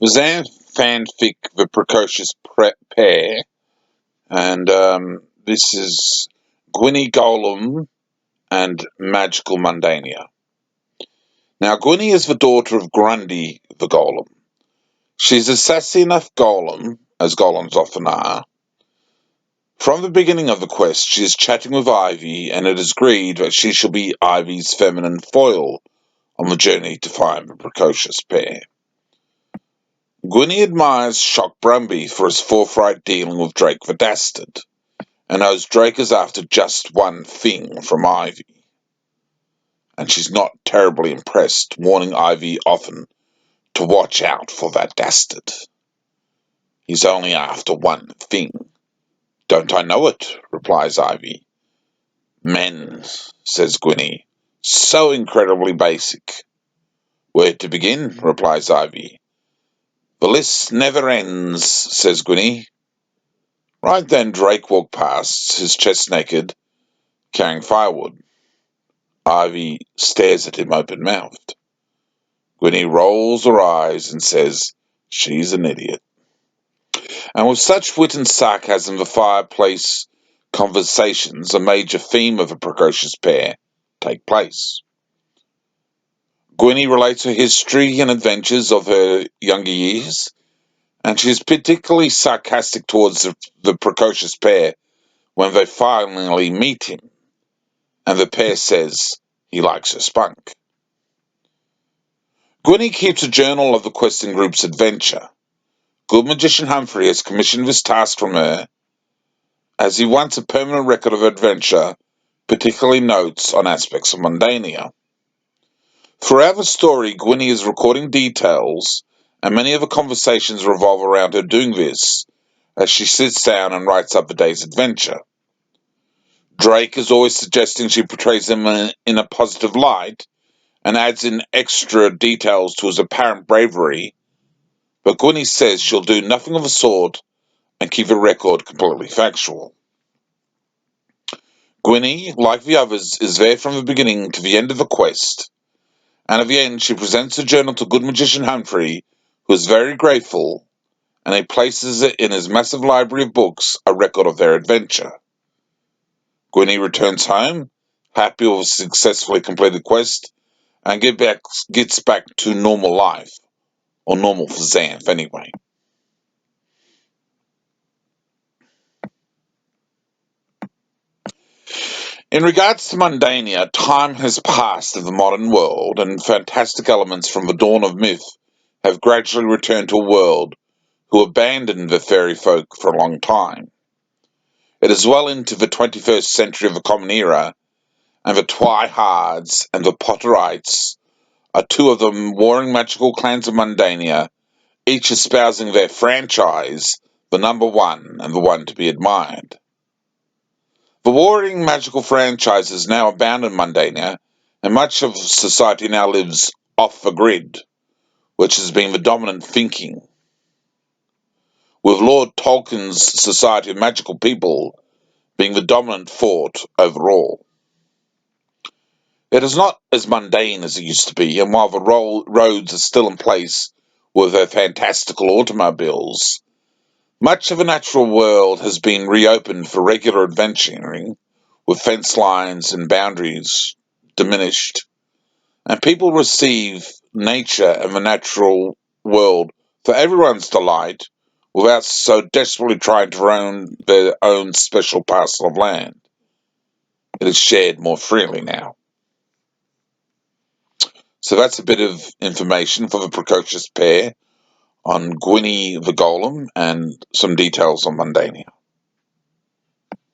The Xanth fanfic, The Precocious Pair, and this is Gwynnie Golem and Magical Mundania. Now, Gwynnie is the daughter of Grundy the Golem. She's a sassy enough golem, as golems often are. From the beginning of the quest, she is chatting with Ivy, and it is agreed that she shall be Ivy's feminine foil on the journey to find the Precocious Pair. Gwynnie admires Shock Brumby for his forthright dealing with Drake the Dastard, and knows Drake is after just one thing from Ivy. And she's not terribly impressed, warning Ivy often to watch out for that dastard. He's only after one thing. Don't I know it? Replies Ivy. Men, says Gwynnie. So incredibly basic. Where to begin? Replies Ivy. The list never ends, says Gwynnie. Right then Drake walked past, his chest naked, carrying firewood. Ivy stares at him open-mouthed. Gwynnie rolls her eyes and says, she's an idiot. And with such wit and sarcasm, the fireplace conversations, a major theme of the Precocious Pair, take place. Gwynnie relates her history and adventures of her younger years, and she is particularly sarcastic towards the Precocious Pair when they finally meet him, and the pair says he likes her spunk. Gwynnie keeps a journal of the questing group's adventure. Good Magician Humphrey has commissioned this task from her, as he wants a permanent record of adventure, particularly notes on aspects of Mundania. Throughout the story, Gwynnie is recording details, and many of the conversations revolve around her doing this, as she sits down and writes up the day's adventure. Drake is always suggesting she portrays him in a positive light, and adds in extra details to his apparent bravery, but Gwynnie says she'll do nothing of the sort and keep the record completely factual. Gwynnie, like the others, is there from the beginning to the end of the quest, and at the end she presents the journal to Good Magician Humphrey, who is very grateful, and he places it in his massive library of books, a record of their adventure. Gwynnie returns home, happy with a successfully completed quest, and gets back to normal life, or normal for Xanth anyway. In regards to Mundania, time has passed in the modern world, and fantastic elements from the dawn of myth have gradually returned to a world who abandoned the fairy folk for a long time. It is well into the 21st century of the Common Era, and the Twihards and the Potterites are two of the warring magical clans of Mundania, each espousing their franchise, the number one and the one to be admired. The warring magical franchises now abound in Mundania, and much of society now lives off the grid, which has been the dominant thinking, with Lord Tolkien's Society of Magical People being the dominant thought overall. It is not as mundane as it used to be, and while the roads are still in place with their fantastical automobiles, much of the natural world has been reopened for regular adventuring, with fence lines and boundaries diminished, and people receive nature and the natural world for everyone's delight without so desperately trying to own their own special parcel of land. It is shared more freely now. So that's a bit of information for the Precocious Pair on Gwynnie the Golem and some details on Mundania.